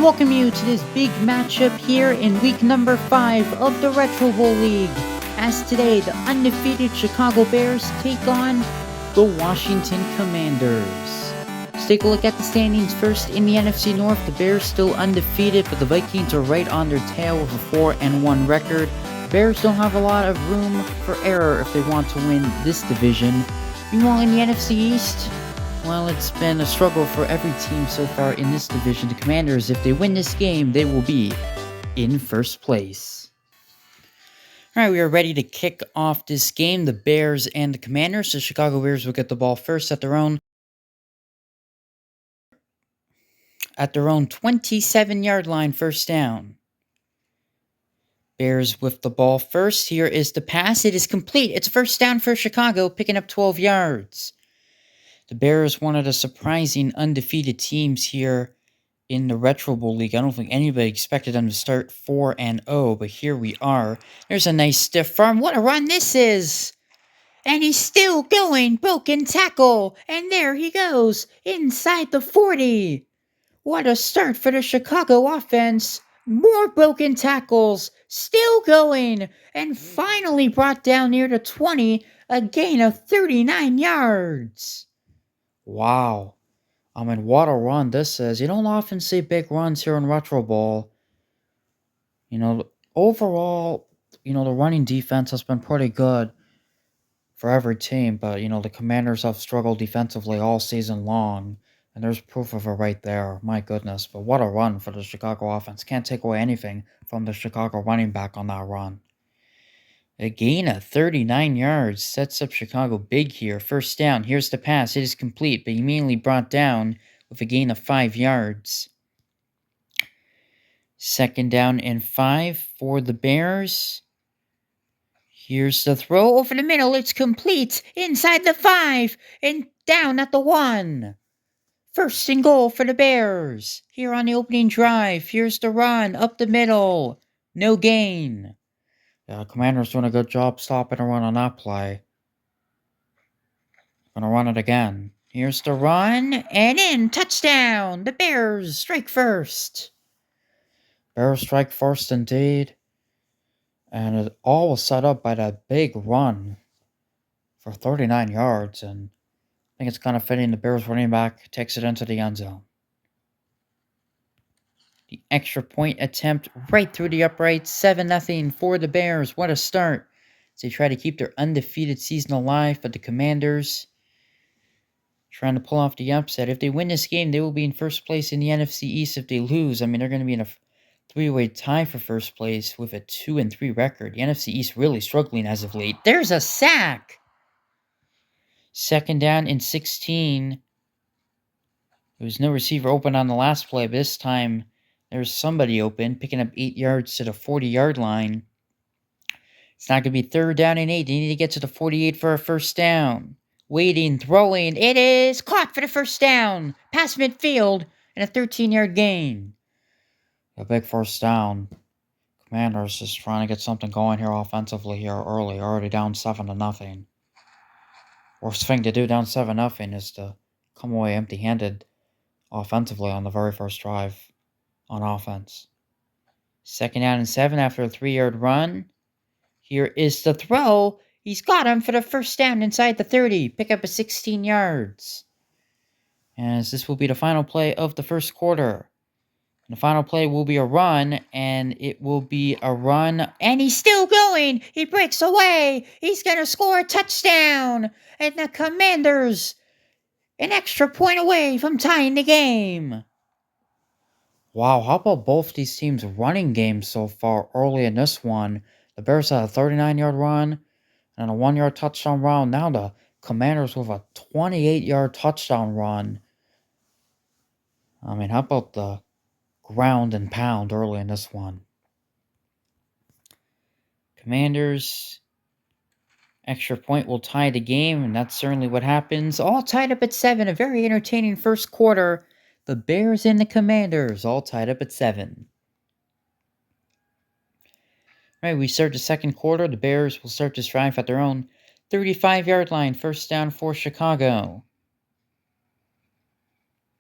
welcome you to this big matchup here in week number 5 of the Retro Bowl League. As today, the undefeated Chicago Bears take on the Washington Commanders. Let's take a look at the standings first. In the NFC North, the Bears still undefeated, but the Vikings are right on their tail with a 4-1 record. Bears don't have a lot of room for error if they want to win this division. Meanwhile, in the NFC East, well, it's been a struggle for every team so far in this division. The Commanders, if they win this game, they will be in first place. Alright, we are ready to kick off this game. The Bears and the Commanders. The Chicago Bears will get the ball first at their own 27-yard line, first down. Bears with the ball first. Here is the pass. It is complete. It's first down for Chicago, picking up 12 yards. The Bears, one of the surprising undefeated teams here in the Retro Bowl League. I don't think anybody expected them to start 4-0, but here we are. There's a nice stiff arm. What a run this is! And he's still going. Broken tackle. And there he goes. Inside the 40. What a start for the Chicago offense. More broken tackles. Still going. And finally brought down near the 20. A gain of 39 yards. Wow. What a run this is. You don't often see big runs here in Retro Bowl. Overall, the running defense has been pretty good for every team, but, the Commanders have struggled defensively all season long, and there's proof of it right there. My goodness, but what a run for the Chicago offense. Can't take away anything from the Chicago running back on that run. A gain of 39 yards sets up Chicago big here. First down. Here's the pass. It is complete, but immediately brought down with a gain of 5 yards. Second down and 5 for the Bears. Here's the throw over the middle. It's complete. Inside the 5 and down at the 1. First and goal for the Bears. Here on the opening drive. Here's the run up the middle. No gain. The Commanders doing a good job stopping a run on that play. Gonna run it again. Here's the run, and in, touchdown! The Bears strike first. Bears strike first indeed. And it all was set up by that big run for 39 yards, and I think it's kind of fitting the Bears running back takes it into the end zone. The extra point attempt right through the uprights, 7-0 for the Bears. What a start. As they try to keep their undefeated season alive, but the Commanders trying to pull off the upset. If they win this game, they will be in first place in the NFC East. If they lose, they're going to be in a three-way tie for first place with a 2-3 record. The NFC East really struggling as of late. There's a sack! Second down and 16. There was no receiver open on the last play, but this time there's somebody open, picking up 8 yards to the 40-yard line. It's not going to be third down and 8. They need to get to the 48 for a first down. Waiting, throwing. It is caught for the first down. Past midfield and a 13-yard gain. A big first down. Commanders just trying to get something going here offensively here early. Already down 7-0. Worst thing to do down 7-0 is to come away empty-handed offensively on the very first drive on offense. Second down and 7 after a 3-yard run. Here is the throw. He's got him for the first down inside the 30. Pick up a 16 yards. As this will be the final play of the first quarter. And the final play will be a run, and it will be a run. And he's still going. He breaks away. He's going to score a touchdown. And the Commanders an extra point away from tying the game. Wow, how about both these teams' running games so far early in this one? The Bears had a 39-yard run and a 1-yard touchdown run. Now the Commanders with a 28-yard touchdown run. How about the ground and pound early in this one? Commanders extra point will tie the game, and that's certainly what happens. All tied up at 7. A very entertaining first quarter. The Bears and the Commanders all tied up at 7. All right, we start the second quarter. The Bears will start this drive at their own 35-yard line. First down for Chicago.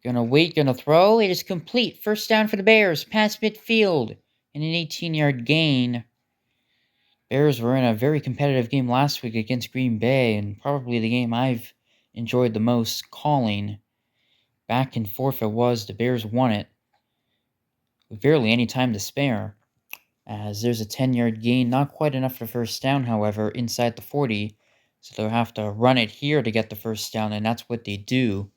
Gonna wait, gonna throw. It is complete. First down for the Bears. Past midfield. And an 18-yard gain. Bears were in a very competitive game last week against Green Bay, and probably the game I've enjoyed the most calling. Back and forth it was. The Bears won it with barely any time to spare, as there's a 10-yard gain. Not quite enough for first down, however, inside the 40. So they'll have to run it here to get the first down, and that's what they do.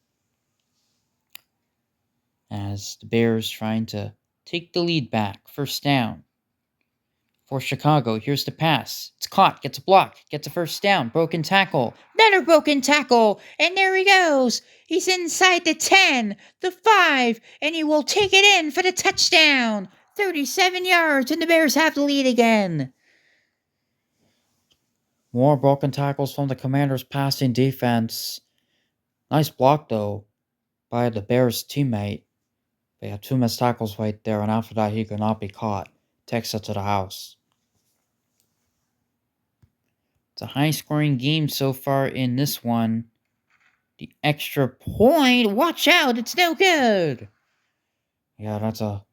As the Bears trying to take the lead back. First down for Chicago. Here's the pass. It's caught. Gets a block. Gets a first down. Broken tackle. Another broken tackle. And there he goes. He's inside the 10, the 5, and he will take it in for the touchdown. 37 yards, and the Bears have the lead again. More broken tackles from the Commanders' passing defense. Nice block, though, by the Bears' teammate. They had 2 missed tackles right there, and after that, he could not be caught. Takes it to the house. It's a high-scoring game so far in this one. The extra point. Watch out, it's no good. Yeah, that's a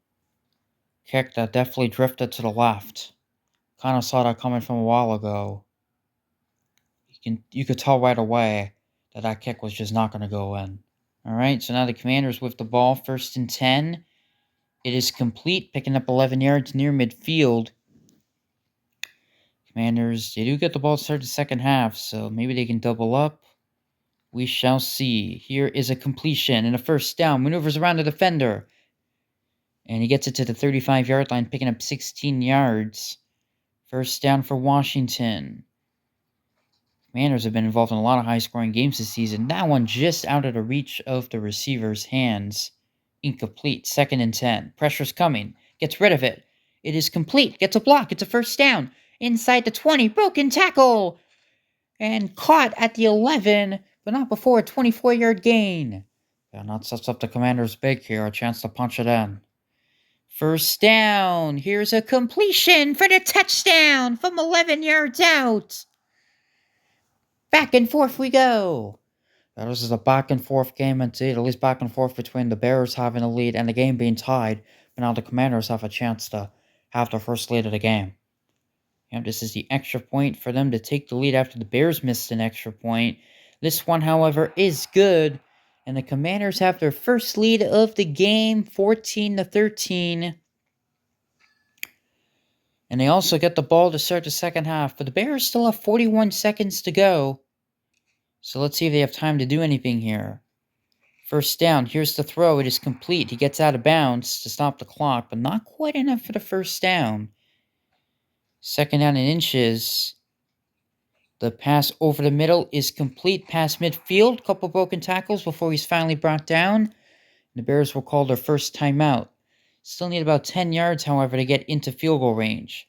kick that definitely drifted to the left. Kind of saw that coming from a while ago. You could tell right away that kick was just not going to go in. All right, so now the Commanders with the ball, 1st and 10. It is complete, picking up 11 yards near midfield. Commanders, they do get the ball to start the second half, so maybe they can double up. We shall see. Here is a completion and a first down. Maneuvers around the defender. And he gets it to the 35-yard line, picking up 16 yards. First down for Washington. Commanders have been involved in a lot of high-scoring games this season. That one just out of the reach of the receiver's hands. Incomplete. 2nd and 10. Pressure's coming. Gets rid of it. It is complete. Gets a block. It's a first down. Inside the 20. Broken tackle. And caught at the 11, but not before a 24-yard gain. Yeah, that sets up the Commanders big here. A chance to punch it in. First down. Here's a completion for the touchdown from 11 yards out. Back and forth we go. Now, this is a back and forth game indeed, at least back and forth between the Bears having a lead and the game being tied. But now the Commanders have a chance to have the first lead of the game. Yep, this is the extra point for them to take the lead after the Bears missed an extra point. This one, however, is good. And the Commanders have their first lead of the game, 14-13. And they also get the ball to start the second half. But the Bears still have 41 seconds to go. So let's see if they have time to do anything here. First down. Here's the throw. It is complete. He gets out of bounds to stop the clock, but not quite enough for the first down. 2nd down and inches. The pass over the middle is complete. Past midfield. Couple broken tackles before he's finally brought down. The Bears will call their first timeout. Still need about 10 yards, however, to get into field goal range.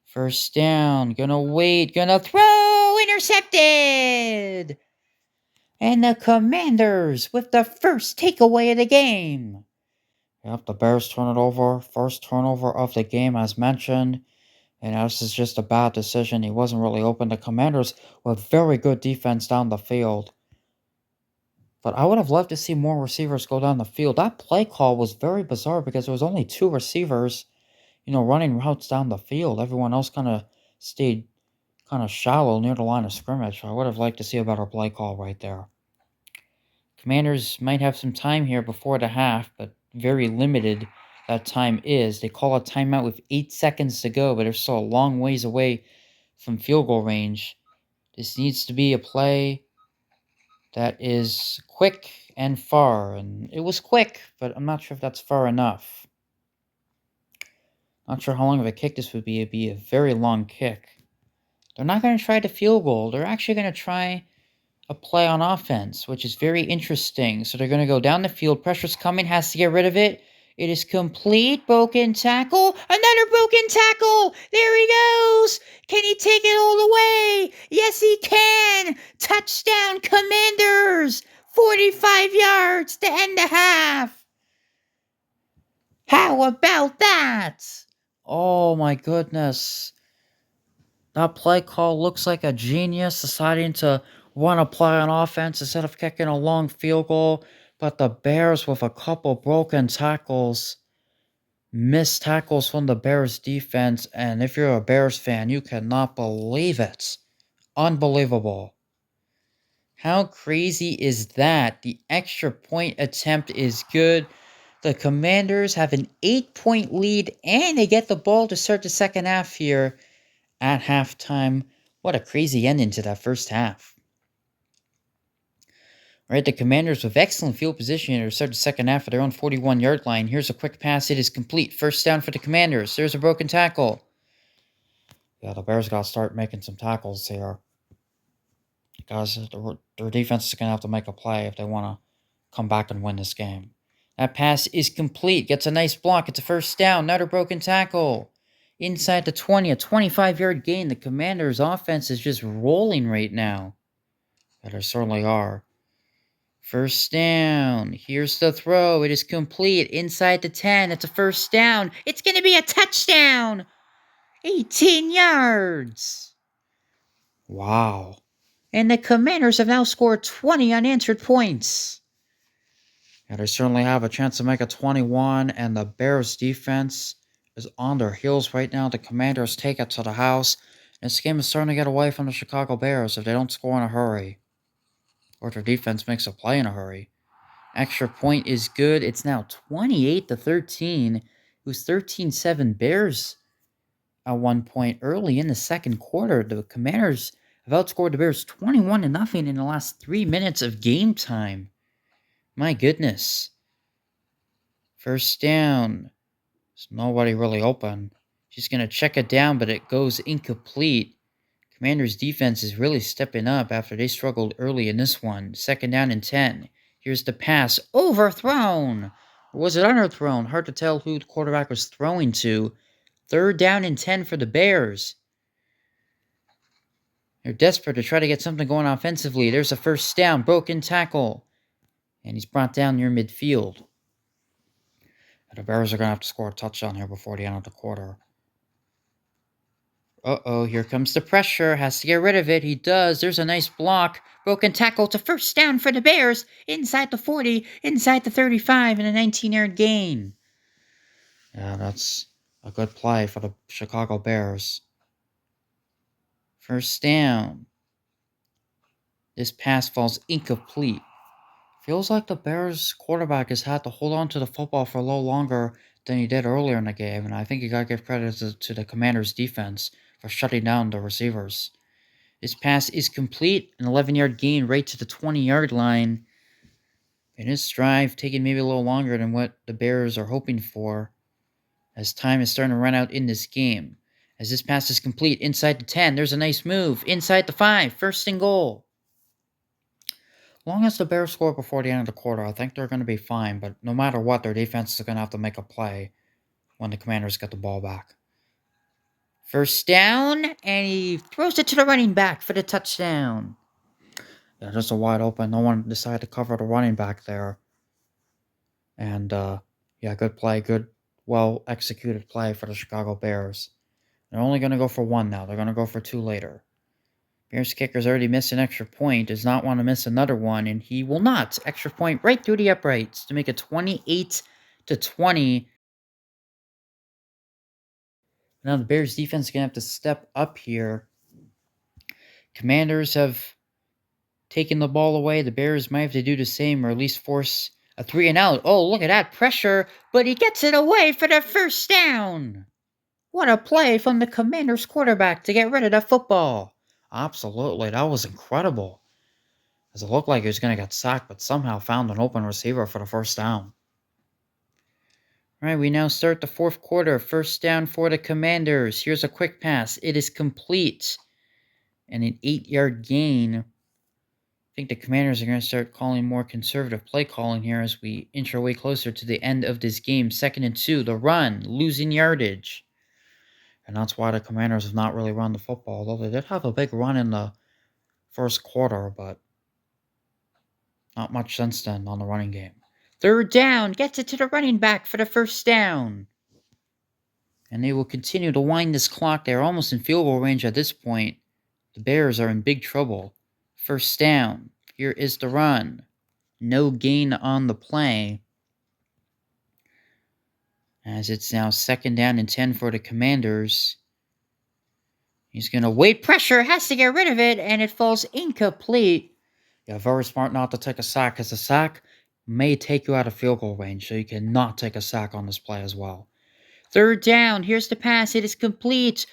First down. Gonna wait. Gonna throw. Intercepted! And the Commanders with the first takeaway of the game. Yep, the Bears turn it over. First turnover of the game, as mentioned. And this is just a bad decision. He wasn't really open. The Commanders with very good defense down the field. But I would have loved to see more receivers go down the field. That play call was very bizarre because there was only 2 receivers, running routes down the field. Everyone else kind of stayed kind of shallow near the line of scrimmage. I would have liked to see a better play call right there. Commanders might have some time here before the half, but very limited that time is. They call a timeout with 8 seconds to go, but they're still a long ways away from field goal range. This needs to be a play that is quick and far, and it was quick, but I'm not sure if that's far enough. Not sure how long of a kick this would be. It'd be a very long kick. They're not going to try the field goal. They're actually going to try a play on offense, which is very interesting. So they're going to go down the field. Pressure's coming. Has to get rid of it. It is complete. Broken tackle. Another broken tackle. There he goes. Can he take it all the way? Yes, he can. Touchdown, Commanders. 45 yards to end the half. How about that? Oh, my goodness. That play call looks like a genius deciding to run a play on offense instead of kicking a long field goal. But the Bears with a couple broken tackles, missed tackles from the Bears defense, and if you're a Bears fan, you cannot believe it. Unbelievable. How crazy is that? The extra point attempt is good. The Commanders have an 8-point lead, and they get the ball to start the second half here at halftime. What a crazy ending to that first half. All right, the Commanders with excellent field position to start the second half at their own 41-yard line. Here's a quick pass. It is complete. First down for the Commanders. There's a broken tackle. Yeah, the Bears got to start making some tackles here. Guys, their defense is going to have to make a play if they want to come back and win this game. That pass is complete. Gets a nice block. It's a first down. Another broken tackle. Inside the 20, a 25-yard gain. The Commanders' offense is just rolling right now. Yeah, they certainly are. First down. Here's the throw. It is complete. Inside the 10. It's a first down. It's going to be a touchdown. 18 yards. Wow. And the Commanders have now scored 20 unanswered points. Yeah, they certainly have a chance to make a 21, and the Bears defense is on their heels right now. The Commanders take it to the house. This game is starting to get away from the Chicago Bears if they don't score in a hurry. Or if their defense makes a play in a hurry. Extra point is good. It's now 28-13. It was 13-7 Bears at one point early in the second quarter. The Commanders have outscored the Bears 21-0 in the last 3 minutes of game time. My goodness. First down. There's nobody really open. She's going to check it down, but it goes incomplete. Commanders' defense is really stepping up after they struggled early in this one. Second down and 10. Here's the pass. Overthrown! Or was it underthrown? Hard to tell who the quarterback was throwing to. Third down and 10 for the Bears. They're desperate to try to get something going offensively. There's a first down. Broken tackle. And he's brought down near midfield. The Bears are going to have to score a touchdown here before the end of the quarter. Uh-oh, here comes the pressure. Has to get rid of it. He does. There's a nice block. Broken tackle to first down for the Bears. Inside the 40, inside the 35, and a 19-yard gain. Yeah, that's a good play for the Chicago Bears. First down. This pass falls incomplete. Feels like the Bears quarterback has had to hold on to the football for a little longer than he did earlier in the game, and I think you gotta give credit to the Commanders' defense for shutting down the receivers. This pass is complete, an 11-yard gain right to the 20-yard line. And his drive taking maybe a little longer than what the Bears are hoping for, as time is starting to run out in this game. As this pass is complete, inside the 10, there's a nice move. Inside the 5, first and goal. Long as the Bears score before the end of the quarter, I think they're going to be fine, but no matter what, their defense is going to have to make a play when the Commanders get the ball back. First down, and he throws it to the running back for the touchdown. Yeah, just a wide open. No one decided to cover the running back there. And, yeah, good play, good, well-executed play for the Chicago Bears. They're only going to go for one now. They're going to go for two later. Bears kicker's already missed an extra point, does not want to miss another one, and he will not. Extra point right through the uprights to make it 28-20. Now the Bears defense is going to have to step up here. Commanders have taken the ball away. The Bears might have to do the same, or at least force a 3-and-out. Oh, look at that pressure, but he gets it away for the first down. What a play from the Commanders quarterback to get rid of that football. Absolutely, that was incredible. As it looked like he was going to get sacked, but somehow found an open receiver for the first down. All right, we now start the fourth quarter. First down for the Commanders. Here's a quick pass. It is complete. And an 8-yard gain. I think the Commanders are going to start calling more conservative play calling here as we inch our way closer to the end of this game. 2nd and 2, the run, losing yardage. And that's why the Commanders have not really run the football, although they did have a big run in the first quarter, but not much since then on the running game. Third down, gets it to the running back for the first down. And they will continue to wind this clock. They're almost in field goal range at this point. The Bears are in big trouble. First down. Here is the run. No gain on the play. As it's now 2nd down and 10 for the Commanders. He's going to wait. Pressure. Has to get rid of it. And it falls incomplete. Yeah, very smart not to take a sack, because a sack may take you out of field goal range. So you cannot take a sack on this play as well. 3rd down. Here's the pass. It is complete.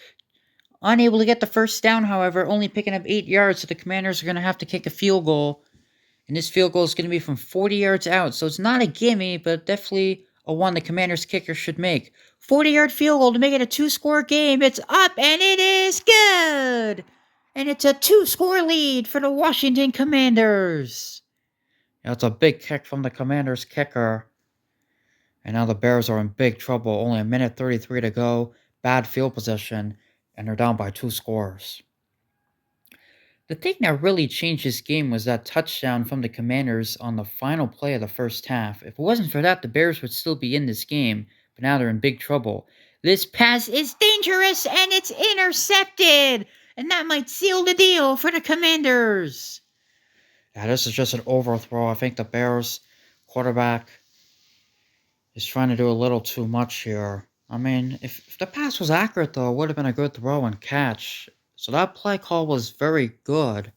Unable to get the first down, however. Only picking up 8 yards. So the Commanders are going to have to kick a field goal. And this field goal is going to be from 40 yards out. So it's not a gimme, but definitely a one the Commanders kicker should make. 40-yard field goal to make it a 2-score game. It's up, and it is good! And it's a 2-score lead for the Washington Commanders. That's a big kick from the Commanders kicker. And now the Bears are in big trouble. Only a minute 33 to go. Bad field position. And they're down by 2 scores. The thing that really changed this game was that touchdown from the Commanders on the final play of the first half. If it wasn't for that, the Bears would still be in this game, but now they're in big trouble. This pass is dangerous, and it's intercepted! And that might seal the deal for the Commanders. Yeah, this is just an overthrow. I think the Bears quarterback is trying to do a little too much here. I mean, if the pass was accurate, though, it would have been a good throw and catch. So that play call was very good.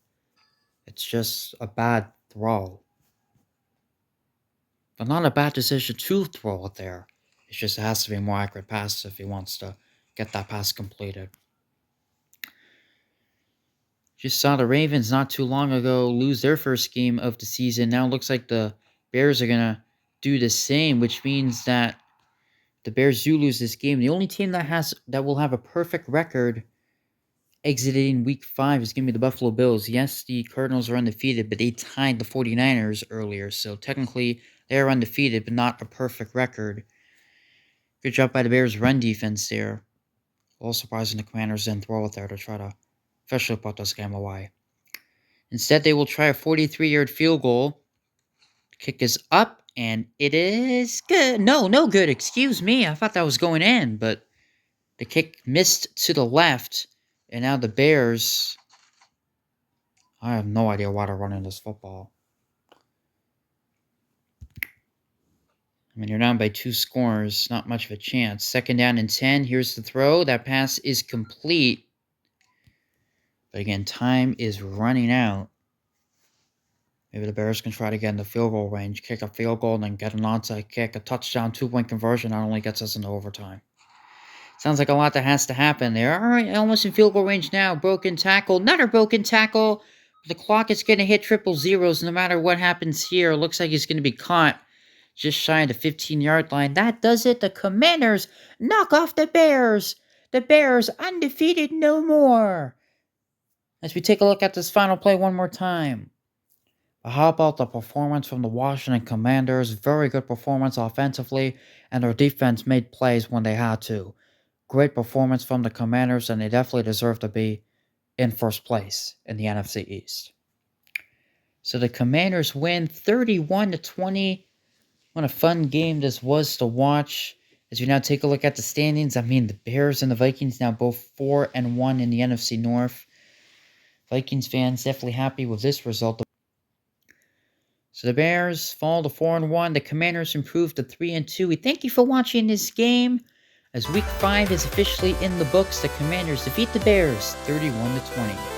It's just a bad throw. But not a bad decision to throw it there. It's just it has to be a more accurate pass if he wants to get that pass completed. Just saw the Ravens not too long ago lose their first game of the season. Now it looks like the Bears are going to do the same, which means that the Bears do lose this game. The only team that will have a perfect record exiting week 5 is going to be the Buffalo Bills. Yes, the Cardinals are undefeated, but they tied the 49ers earlier. So technically, they're undefeated, but not a perfect record. Good job by the Bears' run defense there. A little surprising the Commanders didn't throw it there to try to officially put this game away. Instead, they will try a 43-yard field goal. The kick is up, and it is good. No good. Excuse me. I thought that was going in, but the kick missed to the left. And now the Bears, I have no idea why they're running this football. I mean, you're down by 2 scores. Not much of a chance. 2nd down and 10. Here's the throw. That pass is complete. But again, time is running out. Maybe the Bears can try to get in the field goal range, kick a field goal, and then get an onside kick. A touchdown, 2-point conversion not only gets us into overtime. Sounds like a lot that has to happen there. All right, almost in field goal range now. Broken tackle. Another broken tackle. The clock is going to hit triple zeros no matter what happens here. Looks like he's going to be caught just shy of the 15-yard line. That does it. The Commanders knock off the Bears. The Bears undefeated no more. As we take a look at this final play one more time. But how about the performance from the Washington Commanders? Very good performance offensively, and their defense made plays when they had to. Great performance from the Commanders, and they definitely deserve to be in first place in the NFC East. So the Commanders win 31-20. What a fun game this was to watch. As we now take a look at the standings, I mean, the Bears and the Vikings now both 4-1 in the NFC North. Vikings fans definitely happy with this result. So the Bears fall to 4-1. The Commanders improved to 3-2. We thank you for watching this game. As Week 5 is officially in the books, the Commanders defeat the Bears 31-20.